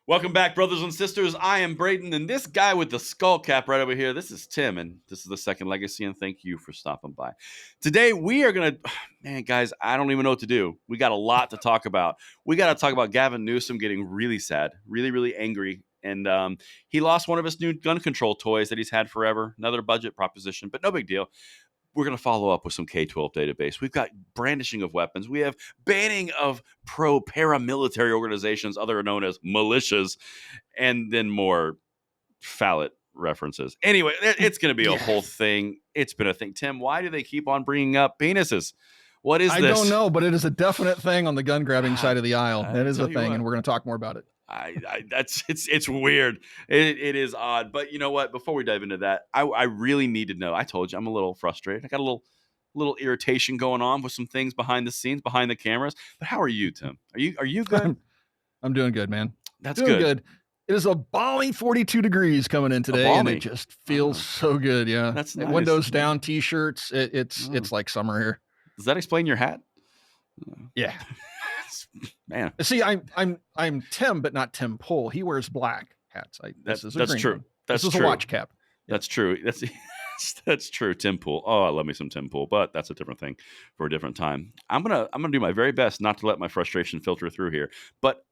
Welcome back, brothers and sisters. I am Braden, and this guy with the skull cap right over here, this is Tim, and this is the Second Legacy, and thank you for stopping by. Today, we are going to, man, guys, I don't even know what to do. We got a lot to talk about. We got to talk about Gavin Newsom getting really sad, really, really angry, and he lost one of his new gun control toys that he's had forever, another budget proposition, but no big deal. We're going to follow up with some K-12 database. We've got brandishing of weapons. We have banning of pro-paramilitary organizations, other known as militias, and then more phallic references. Anyway, it's going to be a whole thing. It's been a thing. Tim, why do they keep on bringing up penises? What is this? I don't know, but it is a definite thing on the gun grabbing side of the aisle. That is a thing, and we're going to talk more about it. It's weird. It is odd, but you know what? Before we dive into that, I really need to know. I told you I'm a little frustrated. I got a little irritation going on with some things behind the scenes, behind the cameras. But how are you, Tim? Are you good? I'm doing good, man. That's doing good. It is a balmy 42 degrees coming in today, and it just feels so good. Yeah, that's nice. Windows down, t-shirts. It's like summer here. Does that explain your hat? Yeah. Man, see, I'm Tim, but not Tim Pool. He wears black hats. That's true. One. That's this true. is a watch cap. That's true. That's true. Tim Pool. Oh, I love me some Tim Pool, but that's a different thing for a different time. I'm gonna do my very best not to let my frustration filter through here. But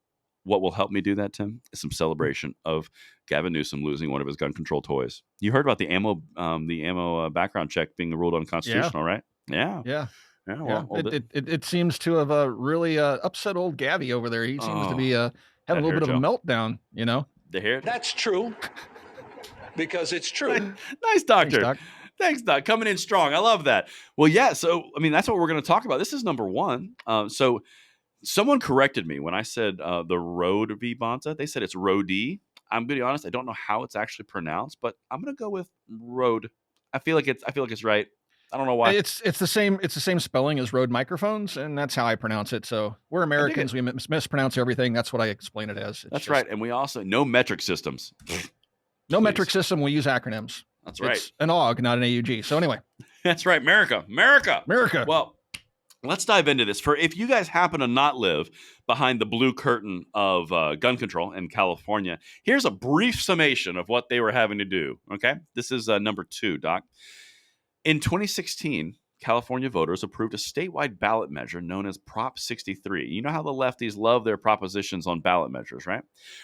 what will help me do that, Tim, is some celebration of Gavin Newsom losing one of his gun control toys. You heard about the ammo background check being ruled unconstitutional, right? Yeah. Yeah. Yeah, well, it seems to have really upset old Gabby over there. He seems to be having a little bit of a meltdown, you know? The hair? That's true, because it's true. Nice, Doctor. Thanks, Doc. Coming in strong. I love that. Well, yeah, so, I mean, that's what we're going to talk about. This is number one. So someone corrected me when I said the Road v. Bonta. They said it's Rody. I'm going to be honest. I don't know how it's actually pronounced, but I'm going to go with Road. I feel like it's right. I don't know why. It's the same spelling as Rode microphones, and that's how I pronounce it. So we're Americans, we mispronounce everything. That's what I explain it as. That's right, and we also no metric systems. No metric system. We use acronyms. That's right. It's an AUG, not an AUG. So anyway, that's right. America. Well, let's dive into this. For if you guys happen to not live behind the blue curtain of gun control in California, here's a brief summation of what they were having to do. Okay, this is number 2, Doc. In 2016, California voters approved a statewide ballot measure known as Prop 63. You know how the lefties love their propositions on ballot measures, right?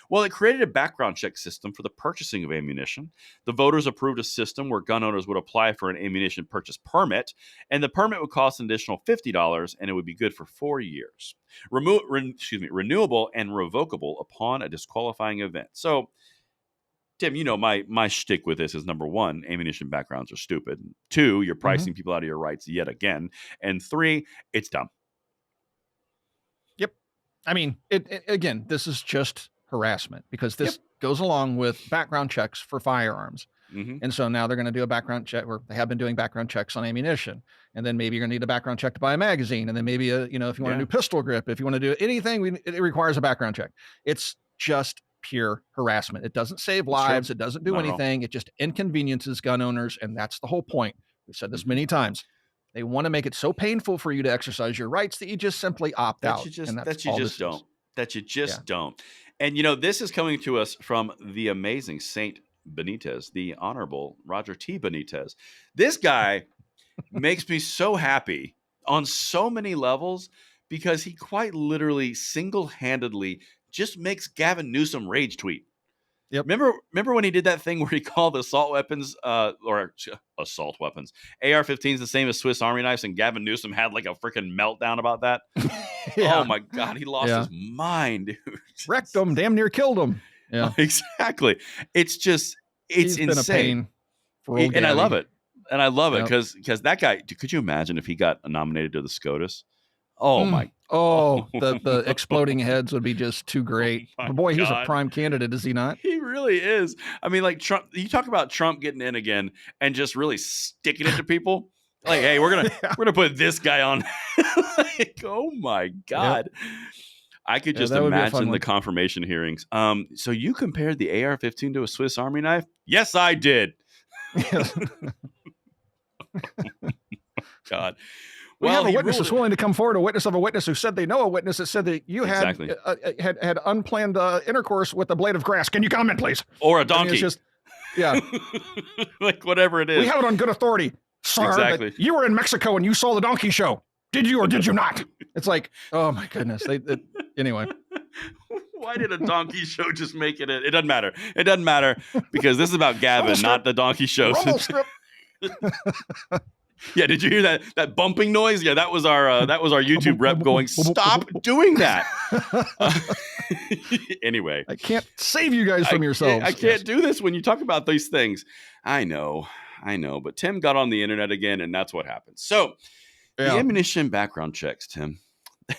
Well, it created a background check system for the purchasing of ammunition. The voters approved a system where gun owners would apply for an ammunition purchase permit, and the permit would cost an additional $50, and it would be good for 4 years. Renewable and revocable upon a disqualifying event. So, Tim, you know, my shtick with this is, number 1, ammunition backgrounds are stupid. 2, you're pricing people out of your rights yet again. And 3, it's dumb. Yep. I mean, again, this is just harassment because this goes along with background checks for firearms. Mm-hmm. And so now they're going to do a background check, or they have been doing background checks on ammunition. And then maybe you're going to need a background check to buy a magazine. And then maybe, if you want a new pistol grip, if you want to do anything, it requires a background check. It's just pure harassment. It doesn't save lives. It doesn't do anything. It just inconveniences gun owners. And that's the whole point. We've said this many times. They want to make it so painful for you to exercise your rights that you just simply opt out. That you just don't. And, this is coming to us from the amazing Saint Benitez, the Honorable Roger T. Benitez. This guy makes me so happy on so many levels because he quite literally single-handedly just makes Gavin Newsom rage tweet. Yep. Remember when he did that thing where he called assault weapons, AR-15s the same as Swiss Army knives, and Gavin Newsom had like a freaking meltdown about that? Oh my God, he lost his mind, dude. Wrecked him, damn near killed him. Yeah, exactly. It's He's insane. Been a pain for old and Gabby. I love it. And I love it because that guy. Could you imagine if he got nominated to the SCOTUS? Oh my! Oh, the exploding heads would be just too great. Oh but boy, he's a prime candidate, is he not? He really is. I mean, like Trump. You talk about Trump getting in again and just really sticking it to people. Like, hey, we're gonna put this guy on. Like, oh my God! Yep. I could just imagine the confirmation hearings. So you compared the AR-15 to a Swiss Army knife? Yes, I did. God. We have a he witness ruled that's willing to come forward, a witness of a witness who said they know a witness that said that you had unplanned intercourse with a blade of grass. Can you comment, please? Or a donkey. It's just, yeah. Like whatever it is. We have it on good authority, sir, that you were in Mexico and you saw the donkey show. Did you or did you not? It's like, oh my goodness. Anyway. Why did a donkey show just make it? It doesn't matter. It doesn't matter because this is about Gavin, not the donkey show. Yeah, did you hear that bumping noise? Yeah, that was our YouTube rep going, stop doing that. Anyway. I can't save you guys from yourselves. I can't do this when you talk about these things. I know. But Tim got on the internet again, and that's what happened. So the ammunition background checks, Tim,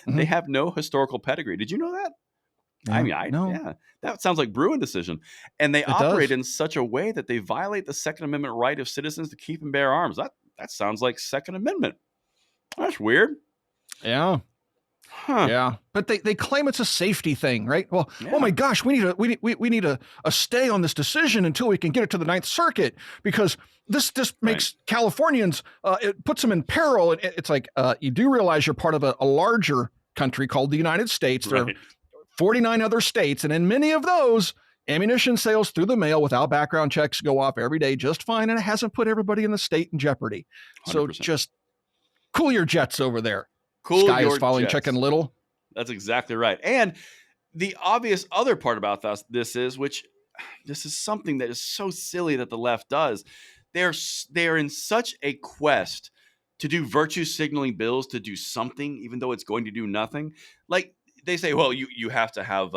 they have no historical pedigree. Did you know that? Yeah, that sounds like Bruin decision. And they operate in such a way that they violate the Second Amendment right of citizens to keep and bear arms. That sounds like Second Amendment. That's weird. Yeah. Huh. Yeah. But they claim it's a safety thing, right? Well, oh my gosh, we need a stay on this decision until we can get it to the Ninth Circuit because this makes Californians, it puts them in peril. It's like, you do realize you're part of a larger country called the United States. There are 49 other states, and in many of those, ammunition sales through the mail without background checks go off every day just fine, and it hasn't put everybody in the state in jeopardy. 100%. So just cool your jets over there. Sky is falling, Chicken Little. That's exactly right. And the obvious other part about this is something that is so silly that the left does. They're in such a quest to do virtue signaling bills to do something, even though it's going to do nothing. Like, they say, well, you have to have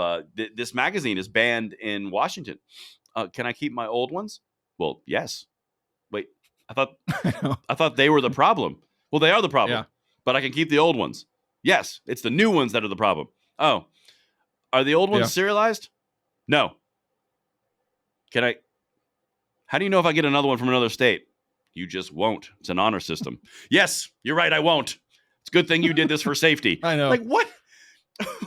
this magazine is banned in Washington. Can I keep my old ones? Well, yes. Wait, I thought they were the problem. Well, they are the problem, but I can keep the old ones. Yes, it's the new ones that are the problem. Oh, are the old ones serialized? No. How do you know if I get another one from another state? You just won't. It's an honor system. Yes, you're right. I won't. It's a good thing you did this for safety. I know. Like what?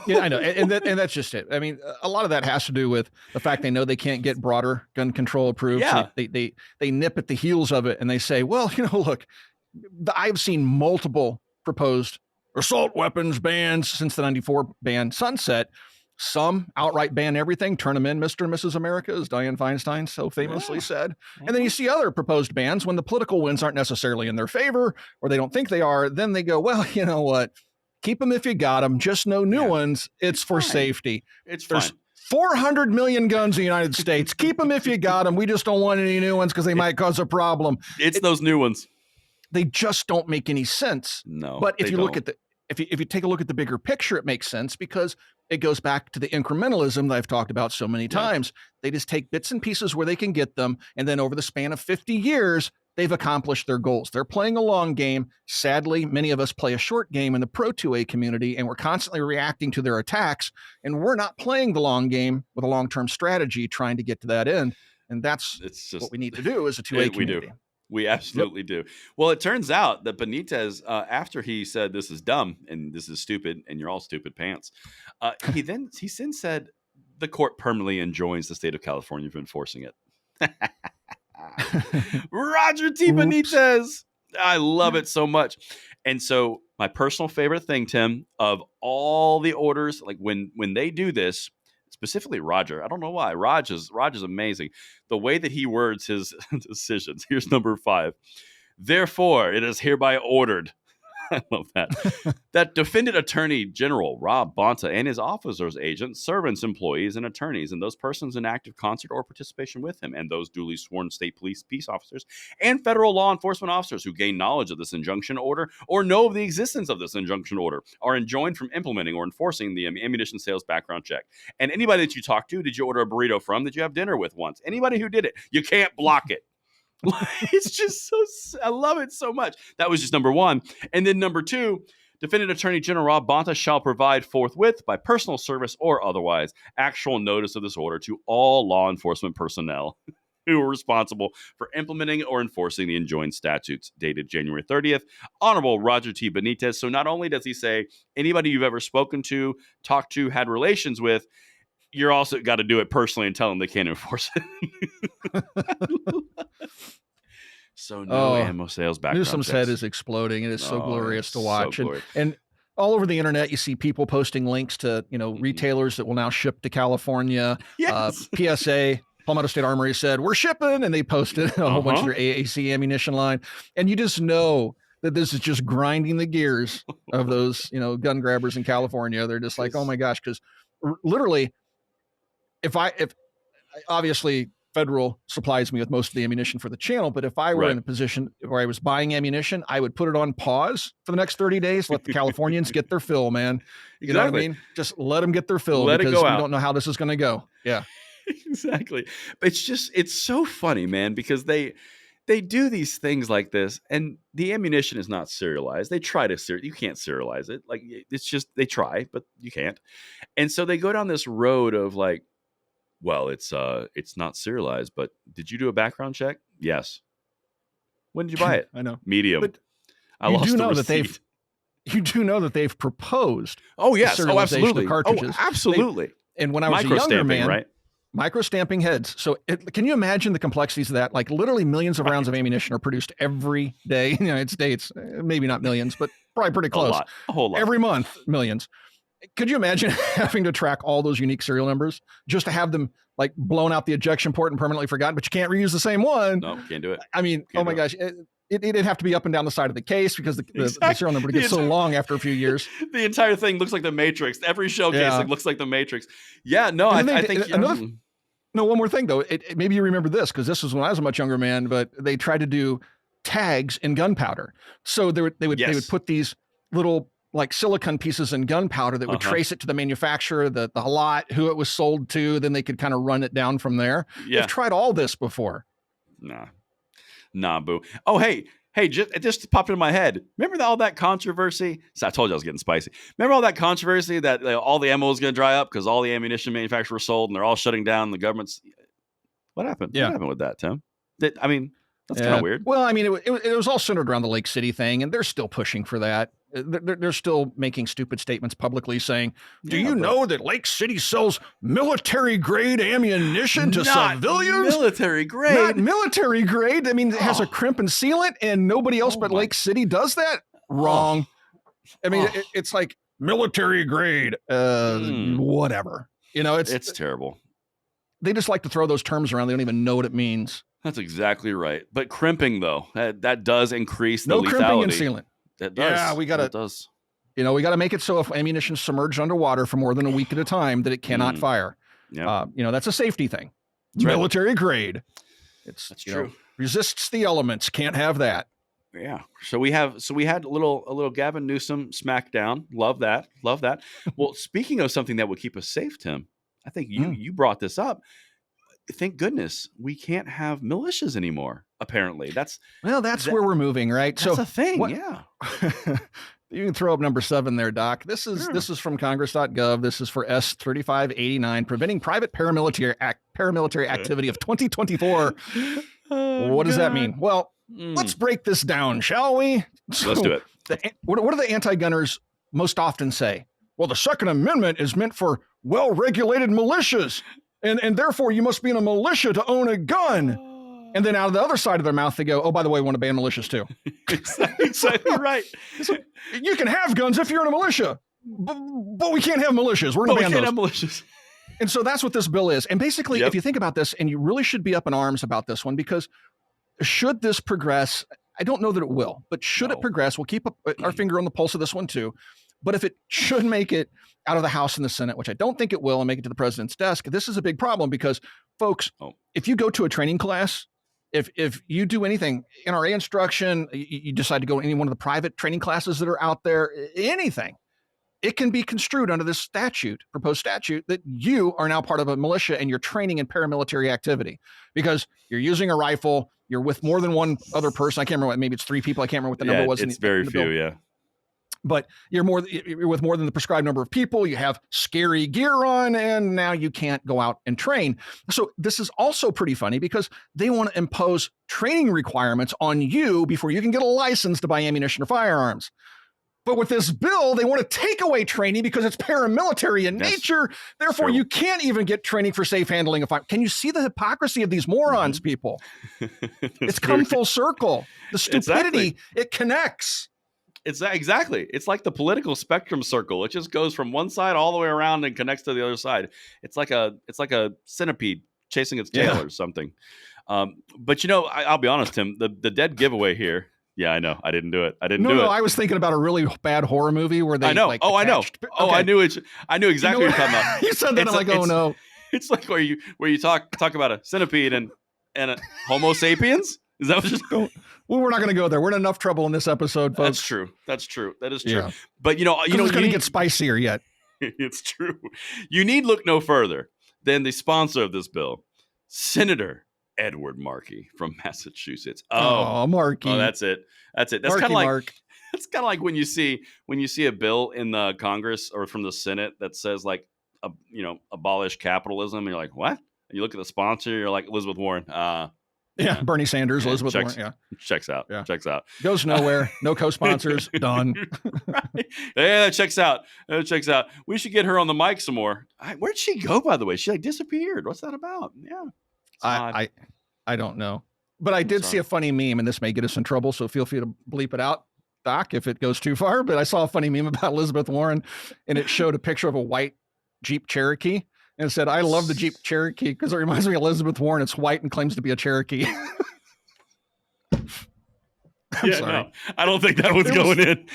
Yeah, I know. And that's just it. I mean, a lot of that has to do with the fact they know they can't get broader gun control approved. Yeah. So they nip at the heels of it and they say, well, look, I've seen multiple proposed assault weapons bans since the 94 ban sunset. Some outright ban everything, turn them in, Mr. and Mrs. America, as Dianne Feinstein so famously said. And then you see other proposed bans when the political winds aren't necessarily in their favor or they don't think they are. Then they go, well, you know what? Keep them if you got them. Just no new ones. It's for safety. There's 400 million guns in the United States. Keep them if you got them. We just don't want any new ones because they might cause a problem. It's those new ones. They just don't make any sense. No. But if you look at if you take a look at the bigger picture, it makes sense because it goes back to the incrementalism that I've talked about so many times. They just take bits and pieces where they can get them, and then over the span of 50 years. They've accomplished their goals. They're playing a long game. Sadly, many of us play a short game in the Pro 2A community, and we're constantly reacting to their attacks, and we're not playing the long game with a long-term strategy trying to get to that end. And that's what we need to do as a 2A community. We absolutely do. Well, it turns out that Benitez, after he said this is dumb and this is stupid and you're all stupid pants, he since said the court permanently enjoins the state of California from enforcing it. Roger T. Benitez. I love it so much. And so my personal favorite thing, Tim, of all the orders, like when they do this, specifically Roger, I don't know why. Raj is amazing. The way that he words his decisions. Here's number 5. Therefore, it is hereby ordered. I love that. That defendant Attorney General Rob Bonta and his officers, agents, servants, employees, and attorneys, and those persons in active concert or participation with him, and those duly sworn state police peace officers and federal law enforcement officers who gain knowledge of this injunction order or know of the existence of this injunction order are enjoined from implementing or enforcing the ammunition sales background check. And anybody that you talk to, did you order a burrito from? Did you have dinner with once? Anybody who did it, you can't block it. It's just I love it so much. That was just number 1. And then number 2, defendant Attorney General Rob Bonta shall provide forthwith by personal service or otherwise actual notice of this order to all law enforcement personnel who are responsible for implementing or enforcing the enjoined statutes. Dated January 30th, Honorable Roger T. Benitez. So not only does he say anybody you've ever spoken to, talked to, had relations with, you're also got to do it personally and tell them they can't enforce it. So no ammo sales background Newsom's checks. head is exploding. It is so glorious to watch. So glorious. And all over the internet, you see people posting links to, retailers that will now ship to California. Yes. PSA, Palmetto State Armory said, we're shipping. And they posted a whole bunch of their AAC ammunition line. And you just know that this is just grinding the gears of those, gun grabbers in California. They're just like, oh my gosh. Because literally, if obviously Federal supplies me with most of the ammunition for the channel, but if I were in a position where I was buying ammunition, I would put it on pause for the next 30 days. Let the Californians get their fill, man. You know what I mean? Just let them get their fill because we don't know how this is going to go. Yeah, exactly. It's so funny, man, because they do these things like this, and the ammunition is not serialized. They try to you can't serialize it. Like, it's just, they try, but you can't. And so they go down this road of like, well, it's not serialized, but did you do a background check? Yes. When did you buy it? I know. Medium. But you do know that they've proposed. Oh yes. Oh, absolutely. Cartridges. Oh, absolutely. And when I was a younger man, right? Micro-stamping heads. So can you imagine the complexities of that? Like literally millions of rounds of ammunition are produced every day in the United States. Maybe not millions, but probably pretty close. A whole lot. Every month, millions. Could you imagine having to track all those unique serial numbers just to have them like blown out the ejection port and permanently forgotten, but you can't reuse the same one? No, can't do it. I mean, oh my gosh. It'd have to be up and down the side of the case because the serial number gets so long after a few years. The entire thing looks like the Matrix. Every shell casing looks like the Matrix. Yeah, no, I think... No, one more thing, though. Maybe you remember this because this was when I was a much younger man, but they tried to do tags in gunpowder. So they would put these little like silicone pieces in gunpowder that would trace it to the manufacturer, the lot, who it was sold to. Then they could kind of run it down from there. Yeah. They've tried all this before. Nah, boo. Oh, hey, it just popped into my head. Remember all that controversy? So I told you I was getting spicy. Remember all that controversy that all the ammo was going to dry up because all the ammunition manufacturers sold and they're all shutting down the government's... What happened? Yeah. What happened with that, Tim? That's kind of weird. Well, I mean, it was all centered around the Lake City thing, and they're still pushing for that. They're still making stupid statements publicly saying, do you know that Lake City sells military-grade ammunition to civilians? Military grade? Not military grade. I mean, it has a crimp and sealant, and nobody else but Lake City does that? Wrong. I mean, it's like military grade, whatever. It's terrible. They just like to throw those terms around. They don't even know what it means. That's exactly right. But crimping, though, that does increase the lethality. No crimping and sealant. That does. Yeah, we got to make it so if ammunition submerged underwater for more than a week at a time that it cannot fire. Yeah. That's a safety thing. It's military grade. That's true. Resists the elements. Can't have that. Yeah. So we had a little Gavin Newsom smackdown. Love that. Well, speaking of something that would keep us safe, Tim, I think you brought this up. Thank goodness we can't have militias anymore. Apparently, that's where we're moving, right? That's a thing. Yeah. You can throw up number 7 there, Doc. This is from Congress.gov. This is for S3589, preventing private paramilitary activity of 2024. What does that mean? Well, let's break this down, shall we? Let's do it. What do the anti-gunners most often say? Well, the Second Amendment is meant for well-regulated militias. And therefore, you must be in a militia to own a gun. And then out of the other side of their mouth, they go, oh, by the way, we want to ban militias too. Exactly right. So you can have guns if you're in a militia, but we can't have militias. We're going to ban those. We can't have militias. And so that's what this bill is. And basically, if you think about this, and you really should be up in arms about this one, because should this progress, I don't know that it will, but should it progress, we'll keep our finger on the pulse of this one too. But if it should make it out of the House and the Senate, which I don't think it will, and make it to the president's desk, this is a big problem because, folks, if you go to a training class, if you do anything, NRA instruction, you decide to go to any one of the private training classes that are out there, anything, it can be construed under this proposed statute, that you are now part of a militia and you're training in paramilitary activity because you're using a rifle, you're with more than one other person. I can't remember, maybe it's 3 people. I can't remember what the number was. It's very few, yeah. But you're with more than the prescribed number of people. You have scary gear on, and now you can't go out and train. So this is also pretty funny because they want to impose training requirements on you before you can get a license to buy ammunition or firearms. But with this bill, they want to take away training because it's paramilitary in nature. Therefore, you can't even get training for safe handling of fire. Can you see the hypocrisy of these morons, people? It's come full circle. The stupidity, it connects. Exactly. It's like the political spectrum circle. It just goes from one side all the way around and connects to the other side. It's like a centipede chasing its tail or something. But I'll be honest, Tim, the dead giveaway here. Yeah, I know. I didn't do it. No, I was thinking about a really bad horror movie where they. I know. Like, I know. Oh, I knew it. I knew exactly what you're talking about. You said that. I'm like, oh no. It's like where you talk about a centipede and a Homo sapiens. Is that what you're saying? Well, we're not going to go there. We're in enough trouble in this episode, folks. That's true. That is true. Yeah. But it's going to get spicier yet. It's true. You need look no further than the sponsor of this bill, Senator Edward Markey from Massachusetts. Oh, Markey. Oh, that's it. That's kind of like it's kind of like when you see a bill in the Congress or from the Senate that says like abolish capitalism, and you're like, what? And you look at the sponsor, you're like Elizabeth Warren. Bernie Sanders, Elizabeth Warren. Yeah, checks out. Yeah. Checks out. Goes nowhere. No co-sponsors. Done. Right. Yeah, that checks out. We should get her on the mic some more. Where'd she go, by the way? She disappeared. What's that about? Yeah. I don't know. But I did see a funny meme, and this may get us in trouble, so feel free to bleep it out, Doc, if it goes too far. But I saw a funny meme about Elizabeth Warren, and it showed a picture of a white Jeep Cherokee, and it said, "I love the Jeep Cherokee because it reminds me of Elizabeth Warren. It's white and claims to be a Cherokee." I'm sorry. No, I don't think that was going in.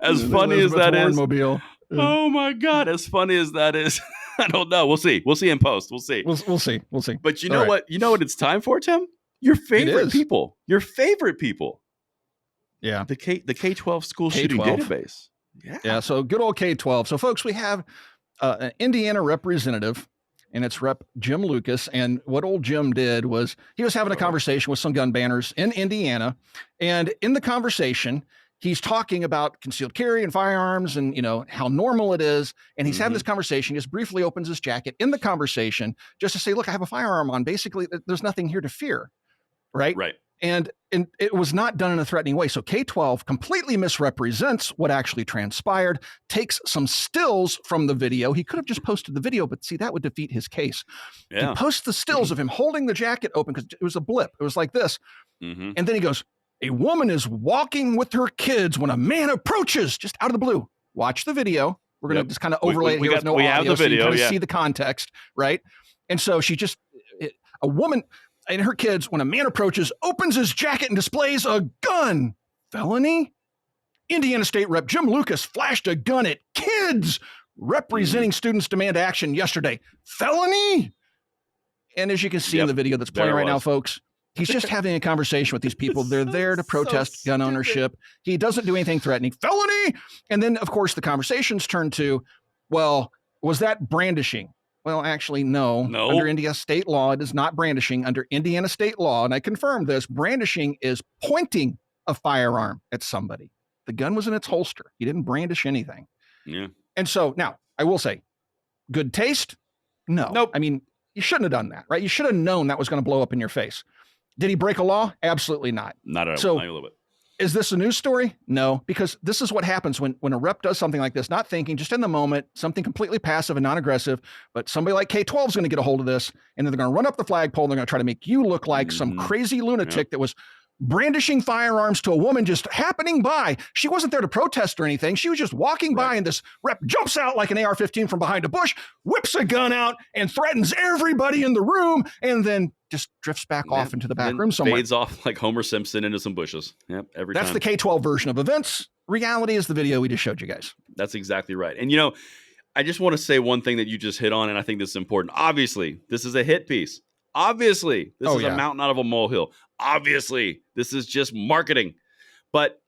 As funny as that is. Mobile. Oh my God. As funny as that is. I don't know. We'll see. We'll see in post. We'll see. We'll see. But you know what? You know what it's time for, Tim? Your favorite people. Your favorite people. Yeah. The K-12 school shooting database. Yeah. So good old K-12. So folks, we have an Indiana representative, and it's Rep. Jim Lucas. And what old Jim did was he was having a conversation with some gun banners in Indiana. And in the conversation, he's talking about concealed carry and firearms and, how normal it is. And he's having this conversation. He just briefly opens his jacket in the conversation just to say, look, I have a firearm on. Basically, there's nothing here to fear. Right. Right. And it was not done in a threatening way. So K-12 completely misrepresents what actually transpired, takes some stills from the video. He could have just posted the video, but see, that would defeat his case. Yeah. He posts the stills of him holding the jacket open because it was a blip. It was like this. And then he goes, a woman is walking with her kids when a man approaches just out of the blue. Watch the video. We're going to just kind of overlay it here with no audio. We have the video, so you kind of see the context, right? And so a woman and her kids, when a man approaches, opens his jacket and displays a gun. Felony? Indiana State Rep. Jim Lucas flashed a gun at kids representing students demand action yesterday. Felony? And as you can see in the video that's playing right now, folks, he's just having a conversation with these people. They're there to protest gun ownership. He doesn't do anything threatening. Felony! And then, of course, the conversations turn to, well, was that brandishing? Well, actually, no. Under Indiana state law, it is not brandishing. Under Indiana state law, and I confirmed this, brandishing is pointing a firearm at somebody. The gun was in its holster. He didn't brandish anything. Yeah. And so now, I will say, good taste? No. Nope. I mean, you shouldn't have done that, right? You should have known that was going to blow up in your face. Did he break a law? Absolutely not. Not at all. So, a little bit. Is this a news story? No, because this is what happens when a rep does something like this, not thinking, just in the moment, something completely passive and non-aggressive, but somebody like K-12 is going to get a hold of this, and then they're going to run up the flagpole, and they're going to try to make you look like some crazy lunatic that was brandishing firearms to a woman just happening by. She wasn't there to protest or anything. She was just walking by, and this rep jumps out like an AR-15 from behind a bush, whips a gun out, and threatens everybody in the room, and then just drifts back off into the back room somewhere. Fades off like Homer Simpson into some bushes. Yep, every time. That's the K-12 version of events. Reality is the video we just showed you guys. That's exactly right. And, I just want to say one thing that you just hit on, and I think this is important. Obviously, this is a hit piece. Obviously, this is a mountain out of a molehill. Obviously, this is just marketing. But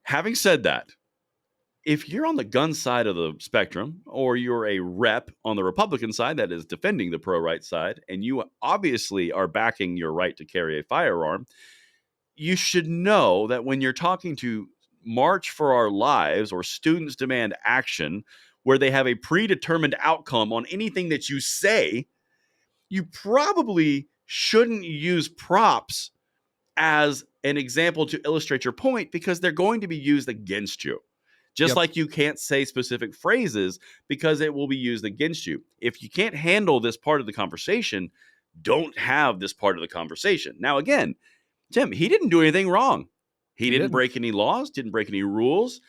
having said that, if you're on the gun side of the spectrum, or you're a rep on the Republican side that is defending the pro-right side, and you obviously are backing your right to carry a firearm, you should know that when you're talking to March for Our Lives or Students Demand Action, where they have a predetermined outcome on anything that you say, you probably shouldn't use props as an example to illustrate your point because they're going to be used against you. Just like you can't say specific phrases because it will be used against you. If you can't handle this part of the conversation, don't have this part of the conversation. Now, again, Tim, he didn't do anything wrong. He didn't break any laws, didn't break any rules,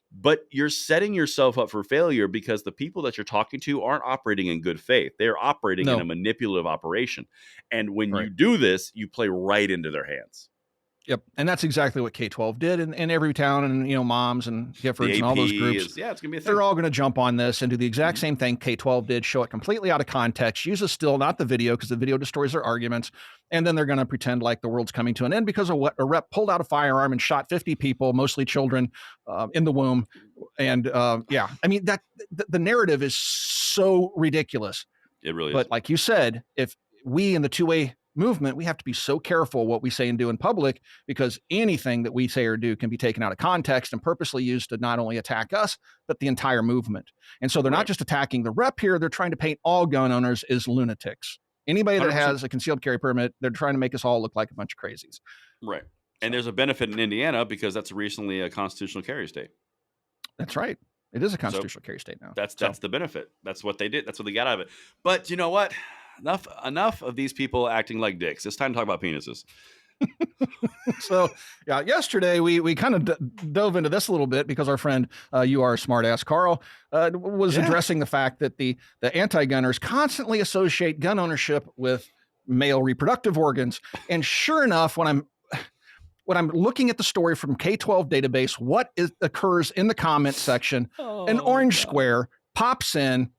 but you're setting yourself up for failure because the people that you're talking to aren't operating in good faith. They're operating in a manipulative operation. And when you do this, you play right into their hands. Yep. And that's exactly what K-12 did in every town, and, moms and Giffords and all those groups. It's going to be a thing. They're all going to jump on this and do the exact same thing K-12 did, show it completely out of context, use a still, not the video, because the video destroys their arguments. And then they're going to pretend like the world's coming to an end because of what a rep pulled out a firearm and shot 50 people, mostly children, in the womb. And I mean, that the narrative is so ridiculous. It really is. But like you said, if we in the two-way movement, we have to be so careful what we say and do in public, because anything that we say or do can be taken out of context and purposely used to not only attack us, but the entire movement. And so they're not just attacking the rep here, they're trying to paint all gun owners as lunatics. Anybody that 100%. Has a concealed carry permit, they're trying to make us all look like a bunch of crazies. Right. And there's a benefit in Indiana because that's recently a constitutional carry state. That's right. It is a constitutional carry state now. That's the benefit. That's what they did. That's what they got out of it. But you know what? Enough of these people acting like dicks. It's time to talk about penises. So, yesterday we kind of dove into this a little bit because our friend, you are a smart ass, Carl, was addressing the fact that the anti-gunners constantly associate gun ownership with male reproductive organs. And sure enough, when I'm looking at the story from K-12 database, what occurs in the comment section, an orange square pops in,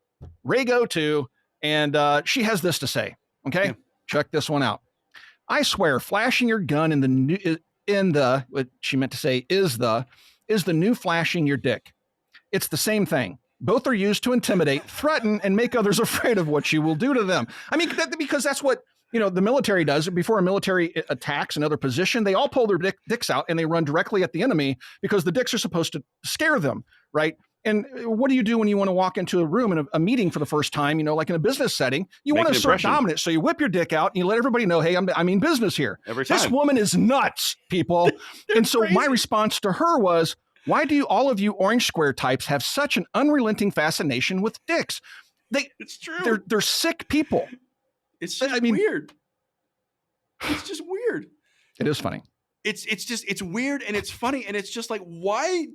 Rago 2, and she has this to say. Okay, check this one out. I swear, flashing your gun what she meant to say is the new flashing your dick. It's the same thing. Both are used to intimidate, threaten, and make others afraid of what you will do to them. I mean, because that's what the military does. Before a military attacks another position, they all pull their dicks out and they run directly at the enemy because the dicks are supposed to scare them, right? And what do you do when you want to walk into a room in a meeting for the first time, like in a business setting? You want to assert dominance. So you whip your dick out and you let everybody know, hey, I mean business here. Every time. This woman is nuts, people. And so my response to her was, why do all of you orange square types have such an unrelenting fascination with dicks? It's true. They're sick people. It's just weird. It's just weird. It is funny. It's weird and it's funny. And it's just like, why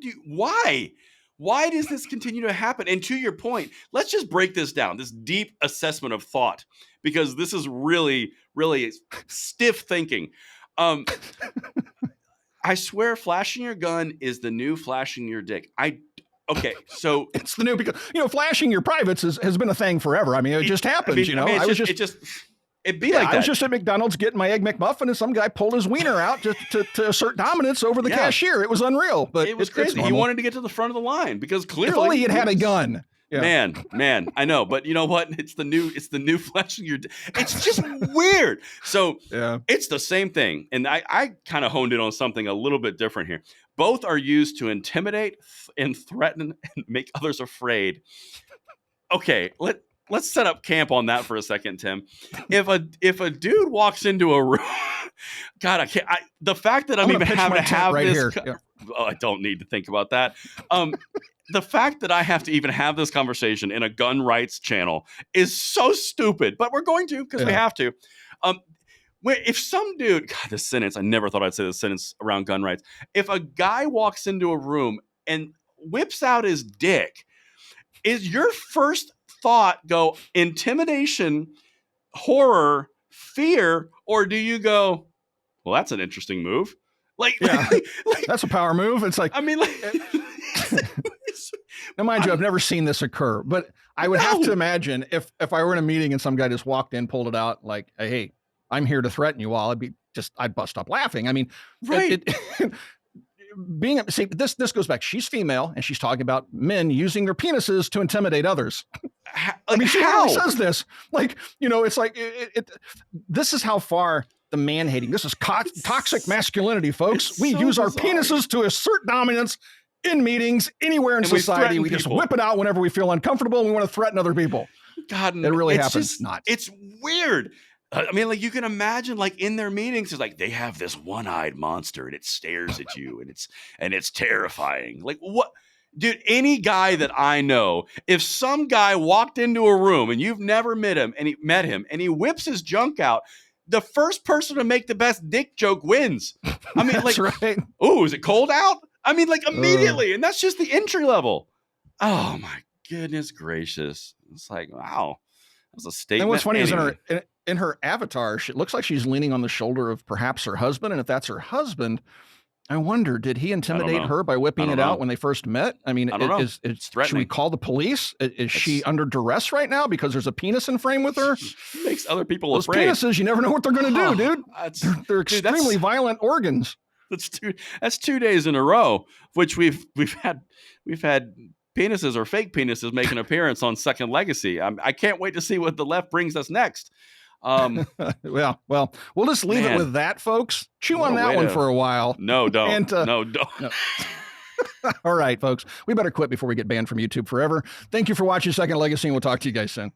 does this continue to happen? And to your point, let's just break this down, this deep assessment of thought, because this is really, really stiff thinking. I swear flashing your gun is the new flashing your dick. Okay, so it's the new, because flashing your privates has been a thing forever. I mean, it just happens. It'd be like that. I was just at McDonald's getting my Egg McMuffin, and some guy pulled his wiener out to assert dominance over the cashier. It was unreal, but it was crazy. He wanted to get to the front of the line because clearly, if only he had a gun. Yeah. Man, I know, but you know what? It's the new flashing your. It's just weird. So it's the same thing, and I kind of honed in on something a little bit different here. Both are used to intimidate and threaten and make others afraid. Okay, Let's set up camp on that for a second, Tim. If a dude walks into a room, God, I can't. The fact that I'm even having to have right this, here. Yeah. I don't need to think about that. The fact that I have to even have this conversation in a gun rights channel is so stupid, but we're going to because we have to. If some dude, God, this sentence, I never thought I'd say this sentence around gun rights. If a guy walks into a room and whips out his dick, is your first thought go intimidation, horror, fear, or do you go, well, that's an interesting move? Like that's a power move. It's like, I mean, now mind you, I've never seen this occur, but I would have to imagine if I were in a meeting and some guy just walked in, pulled it out, like, hey, I'm here to threaten you all, I'd bust up laughing. I mean, right. This goes back. She's female and she's talking about men using their penises to intimidate others. I mean, she really says this. Like, it's like this is how far the man hating. This is toxic masculinity, folks. We use our penises to assert dominance in meetings, anywhere in society. We just whip it out whenever we feel uncomfortable and we want to threaten other people. God, it really happens. It's weird. I mean, like you can imagine, like in their meetings, it's like they have this one-eyed monster and it stares at you and it's terrifying. Like what, dude? Any guy that I know, if some guy walked into a room and you've never met him and he whips his junk out, the first person to make the best dick joke wins. I mean, That's like, right. Oh, is it cold out? I mean, like immediately, and that's just the entry level. Oh my goodness gracious! It's like wow. That was a statement. And what's funny anyway. is in her avatar, it looks like she's leaning on the shoulder of perhaps her husband. And if that's her husband, I wonder, did he intimidate her by whipping it out when they first met? I mean, it's threatening. Should we call the police? Is she under duress right now because there's a penis in frame with her? Makes other people Those afraid. Penises, you never know what they're going to do, dude. They're extremely violent organs. That's 2 days in a row, which we've had penises or fake penises make an appearance on Second Legacy. I can't wait to see what the left brings us next. Well, we'll just leave it with that, folks. Chew on that one for a while. No, don't. No, don't. No. All right, folks. We better quit before we get banned from YouTube forever. Thank you for watching Second Legacy, and we'll talk to you guys soon.